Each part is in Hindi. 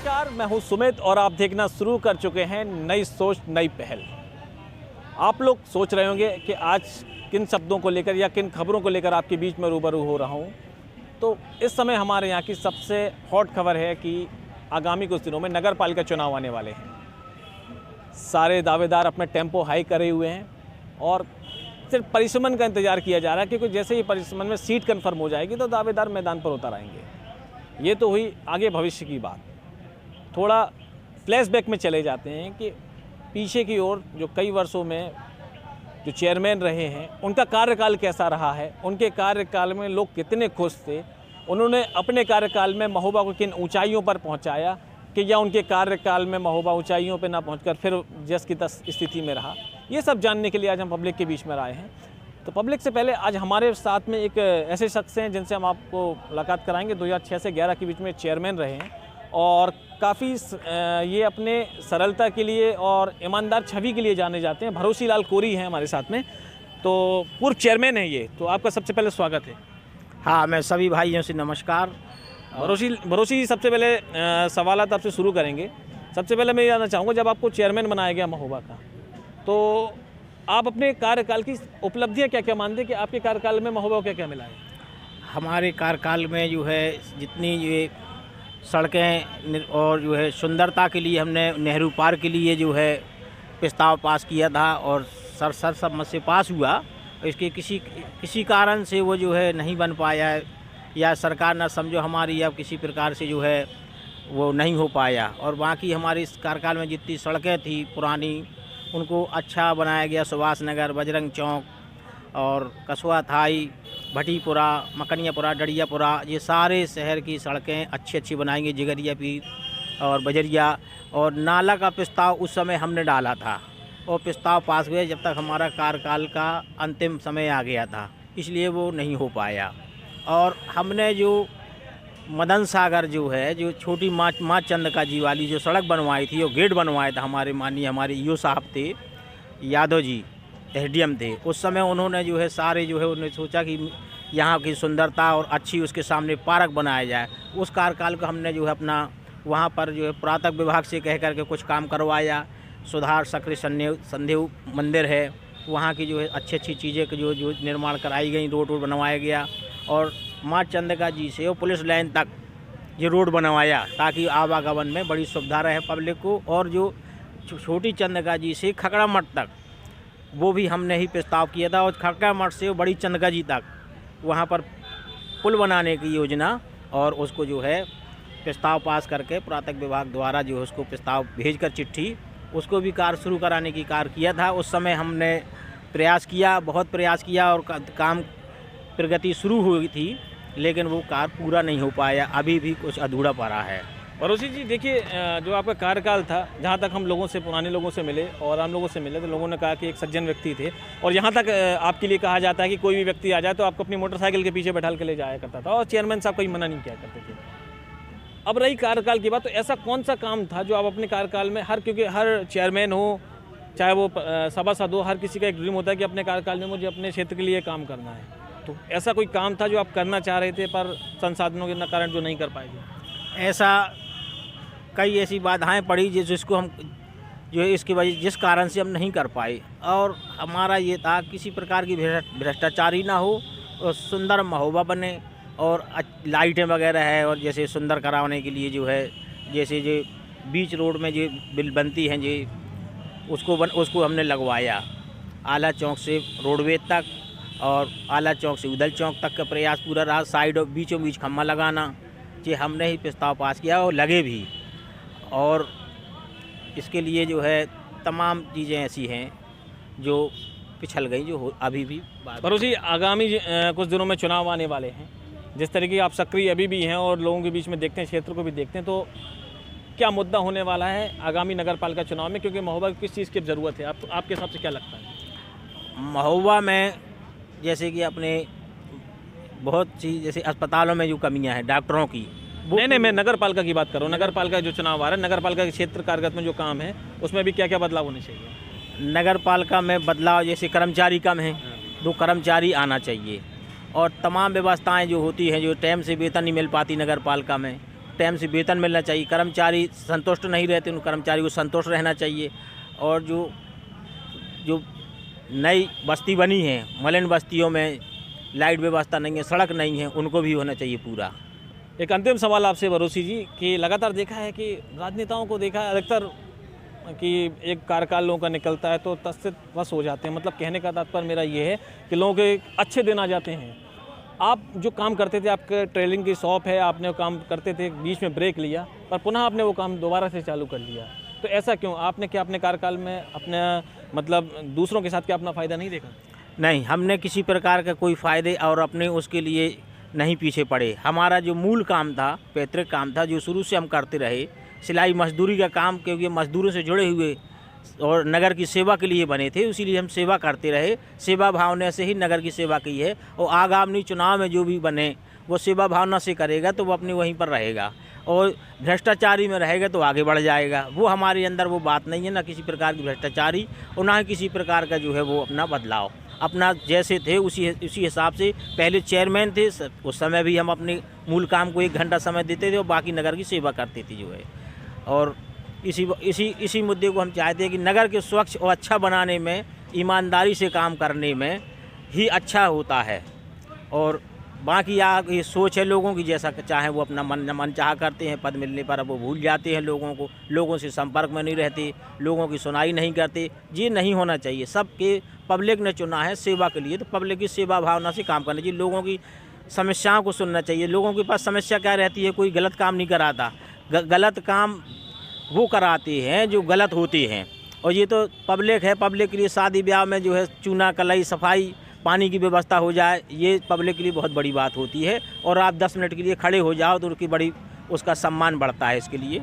नमस्कार, मैं हूं सुमित और आप देखना शुरू कर चुके हैं नई सोच नई पहल। आप लोग सोच रहे होंगे कि आज किन शब्दों को लेकर या किन खबरों को लेकर आपके बीच में रूबरू हो रहा हूं। तो इस समय हमारे यहाँ की सबसे हॉट खबर है कि आगामी कुछ दिनों में नगर पालिका चुनाव आने वाले हैं। सारे दावेदार अपने टेम्पो हाई करे हुए हैं और सिर्फ परिसमन का इंतजार किया जा रहा है, क्योंकि जैसे ही परिसमन में सीट कन्फर्म हो जाएगी तो दावेदार मैदान पर उतर आएंगे। ये तो हुई आगे भविष्य की बात। थोड़ा फ्लैशबैक में चले जाते हैं कि पीछे की ओर जो कई वर्षों में जो चेयरमैन रहे हैं उनका कार्यकाल कैसा रहा है, उनके कार्यकाल में लोग कितने खुश थे, उन्होंने अपने कार्यकाल में महोबा को किन ऊंचाइयों पर पहुंचाया कि या उनके कार्यकाल में महोबा ऊंचाइयों पर ना पहुंचकर फिर जस की तस स्थिति में रहा। ये सब जानने के लिए आज हम पब्लिक के बीच में आए हैं। तो पब्लिक से पहले आज हमारे साथ में एक ऐसे शख्स हैं जिनसे हम आपको मुलाकात कराएंगे। 2006 से 11 के बीच में चेयरमैन रहे हैं और काफ़ी ये अपने सरलता के लिए और ईमानदार छवि के लिए जाने जाते हैं। भरोसी लाल कोरी हैं हमारे साथ में, तो पूर्व चेयरमैन है ये। तो आपका सबसे पहले स्वागत है। हाँ, मैं सभी भाइयों से नमस्कार। भरोसी सबसे पहले सवालात आपसे शुरू करेंगे। सबसे पहले मैं ये जानना चाहूँगा, जब आपको चेयरमैन बनाया गया महोबा का, तो आप अपने कार्यकाल की उपलब्धियाँ क्या क्या मानते हैं कि आपके कार्यकाल में महोबा को क्या क्या मिला है? हमारे कार्यकाल में जो है जितनी ये सड़कें और जो है सुंदरता के लिए हमने नेहरू पार्क के लिए जो है प्रस्ताव पास किया था और सब से पास हुआ। इसके किसी कारण से वो जो है नहीं बन पाया है, या सरकार ना समझो हमारी, या किसी प्रकार से जो है वो नहीं हो पाया। और बाकी हमारी इस कार्यकाल में जितनी सड़कें थी पुरानी उनको अच्छा बनाया गया। सुभाष नगर, बजरंग चौक और कस्बा थाई, भटीपुरा, मकनियापुरा, डड़ियापुरा, ये सारे शहर की सड़कें अच्छी बनाएंगे। जिगरिया पीर और बजरिया, और नाला का प्रस्ताव उस समय हमने डाला था और प्रस्ताव पास हुए जब तक हमारा कार्यकाल का अंतिम समय आ गया था, इसलिए वो नहीं हो पाया। और हमने जो मदन सागर जो है, जो छोटी माँ चंद्रिका जी वाली जो सड़क बनवाई थी, वो गेट बनवाया था हमारे ईओ साहब थे, यादव जी एसडीएम थे उस समय। उन्होंने जो है सारे जो है उन्होंने सोचा कि यहाँ की सुंदरता और अच्छी उसके सामने पार्क बनाया जाए। उस कार्यकाल को हमने जो है अपना वहाँ पर जो है पुरातत्व विभाग से कह करके कुछ काम करवाया। सुधार सक्रिय संदेव मंदिर है, वहाँ की जो है अच्छी चीज़ें जो निर्माण कराई गई, रोड बनवाया गया। और माँ चंद्रिका जी से वो पुलिस लाइन तक ये रोड बनवाया ताकि आवागमन में बड़ी सुविधा रहे पब्लिक को। और जो छोटी चंद्रिका जी से खकड़ा मठ तक वो भी हमने ही प्रस्ताव किया था, और खकड़ा मठ से बड़ी चंद्रिका जी तक वहाँ पर पुल बनाने की योजना, और उसको जो है प्रस्ताव पास करके पुरातत्व विभाग द्वारा जो है उसको प्रस्ताव भेजकर चिट्ठी उसको भी कार्य शुरू कराने की कार्य किया था। उस समय हमने प्रयास किया, बहुत प्रयास किया, और काम प्रगति शुरू हुई थी, लेकिन वो कार्य पूरा नहीं हो पाया, अभी भी कुछ अधूरा पड़ा है। भरोसी जी, देखिए, जो आपका कार्यकाल था, जहाँ तक हम लोगों से, पुराने लोगों से मिले और आम लोगों से मिले, तो लोगों ने कहा कि एक सज्जन व्यक्ति थे। और यहाँ तक आपके लिए कहा जाता है कि कोई भी व्यक्ति आ जाए तो आपको अपनी मोटरसाइकिल के पीछे बैठा के ले जाया करता था, और चेयरमैन साहब कोई मना नहीं किया करते थे। अब रही कार्यकाल की बात, तो ऐसा कौन सा काम था जो आप अपने कार्यकाल में क्योंकि हर चेयरमैन हो, चाहे वो सभासद हो, हर किसी का एक ड्रीम होता है कि अपने कार्यकाल में मुझे अपने क्षेत्र के लिए काम करना है। तो ऐसा कोई काम था जो आप करना चाह रहे थे पर संसाधनों के कारण जो नहीं कर पाएंगे? ऐसा कई ऐसी बाधाएं पड़ी जिसको हम जो इसकी वजह जिस कारण से हम नहीं कर पाए। और हमारा ये था किसी प्रकार की भ्रष्टाचारी ना हो और सुंदर महोबा बने, और लाइटें वगैरह है, और जैसे सुंदर कराने के लिए जो है जैसे जो बीच रोड में जो बिल बनती हैं जी उसको हमने लगवाया। आला चौक से रोडवेज तक और आला चौक से उदल चौक तक का प्रयास पूरा रहा। साइड और बीचों बीच खम्मा लगाना, ये हमने ही प्रस्ताव पास किया और लगे भी। और इसके लिए जो है तमाम चीज़ें ऐसी हैं जो पिछल गई, जो अभी भी। भरोसी, आगामी कुछ दिनों में चुनाव आने वाले हैं, जिस तरीके आप सक्रिय अभी भी हैं और लोगों के बीच में देखते हैं, क्षेत्र को भी देखते हैं, तो क्या मुद्दा होने वाला है आगामी नगर पालिका चुनाव में? क्योंकि महोबा की किस चीज़ की ज़रूरत है, आपके हिसाब से क्या लगता है? महोबा में जैसे कि अपने बहुत सी जैसे अस्पतालों में जो कमियां हैं डॉक्टरों की, नहीं, मैं नगर पालिका की बात कर रहा हूँ। नगर पालिका जो चुनाव आ रहा है, नगर पालिका के क्षेत्र कार्यगत में जो काम है उसमें भी क्या क्या बदलाव होने चाहिए? नगर पालिका में बदलाव जैसे कर्मचारी कम हैं, 2 कर्मचारी आना चाहिए। और तमाम व्यवस्थाएं जो होती हैं, जो टाइम से वेतन नहीं मिल पाती नगर पालिका में, टाइम से वेतन मिलना चाहिए। कर्मचारी संतुष्ट नहीं रहते, उन कर्मचारी को संतुष्ट रहना चाहिए। और जो नई बस्ती बनी है, मलिन बस्तियों में लाइट व्यवस्था नहीं है, सड़क नहीं है, उनको भी होना चाहिए पूरा। एक अंतिम सवाल आपसे भरोसी जी कि लगातार देखा है कि राजनेताओं को देखा है अधिकतर कि एक कार्यकाल लोगों का निकलता है तो तस से बस हो जाते हैं। मतलब कहने का तात्पर्य मेरा ये है कि लोगों के अच्छे दिन आ जाते हैं। आप जो काम करते थे, आपके ट्रेलिंग की शॉप है, आपने वो काम करते थे, बीच में ब्रेक लिया पर पुनः आपने वो काम दोबारा से चालू कर लिया, तो ऐसा क्यों? आपने क्या अपने कार्यकाल में अपने मतलब दूसरों के साथ क्या अपना फ़ायदा नहीं देखा? नहीं, हमने किसी प्रकार का कोई फ़ायदे और अपने उसके लिए नहीं पीछे पड़े। हमारा जो मूल काम था, पैतृक काम था, जो शुरू से हम करते रहे, सिलाई मजदूरी का काम, क्योंकि मजदूरों से जुड़े हुए और नगर की सेवा के लिए बने थे, इसीलिए हम सेवा करते रहे। सेवा भावना से ही नगर की सेवा की है और आगामी चुनाव में जो भी बने वो सेवा भावना से करेगा तो वो अपने वहीं पर रहेगा। और भ्रष्टाचारी में रहेगा तो आगे बढ़ जाएगा। वो हमारे अंदर वो बात नहीं है, ना किसी प्रकार की भ्रष्टाचारी और ना ही किसी प्रकार का जो है वो अपना बदलाव। अपना जैसे थे उसी हिसाब से पहले चेयरमैन थे, उस समय भी हम अपने मूल काम को 1 घंटा समय देते थे और बाकी नगर की सेवा करते थे जो है। और इसी मुद्दे को हम चाहते हैं कि नगर के स्वच्छ और अच्छा बनाने में, ईमानदारी से काम करने में ही अच्छा होता है। और बाकी ये सोच है लोगों की, जैसा चाहे वो अपना मन चाहा करते हैं। पद मिलने पर अब वो भूल जाते हैं लोगों को, लोगों से संपर्क में नहीं रहते, लोगों की सुनाई नहीं करते। ये नहीं होना चाहिए। सबके पब्लिक ने चुना है सेवा के लिए, तो पब्लिक की सेवा भावना से काम करना चाहिए। लोगों की समस्याओं को सुनना चाहिए। लोगों के पास समस्या क्या रहती है? कोई गलत काम नहीं कराता, गलत काम वो कराते हैं जो गलत होते हैं। और ये तो पब्लिक है, पब्लिक के लिए शादी ब्याह में जो है चूना कलई सफाई पानी की व्यवस्था हो जाए, ये पब्लिक के लिए बहुत बड़ी बात होती है। और आप 10 मिनट के लिए खड़े हो जाओ तो उसका सम्मान बढ़ता है इसके लिए।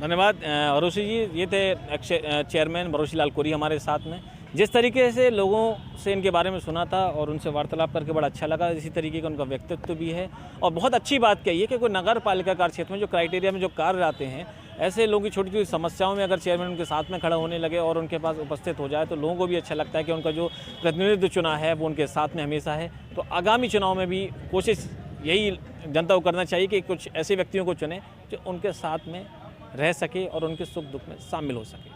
धन्यवाद भरोसी जी। ये थे चेयरमैन भरोसी लाल कोरी हमारे साथ में। जिस तरीके से लोगों से इनके बारे में सुना था और उनसे वार्तालाप करके बड़ा अच्छा लगा। इसी तरीके का उनका व्यक्तित्व भी है और बहुत अच्छी बात कही है कि कोई नगर पालिका कार्य क्षेत्र में जो क्राइटेरिया में जो कार्य आते हैं, ऐसे लोगों की छोटी छोटी समस्याओं में अगर चेयरमैन उनके साथ में खड़ा होने लगे और उनके पास उपस्थित हो जाए तो लोगों को भी अच्छा लगता है कि उनका जो प्रतिनिधित्व चुना है वो उनके साथ में हमेशा है। तो आगामी चुनाव में भी कोशिश यही जनता को करना चाहिए कि कुछ ऐसे व्यक्तियों को चुने जो उनके साथ में रह सके और उनके सुख दुख में शामिल हो सके।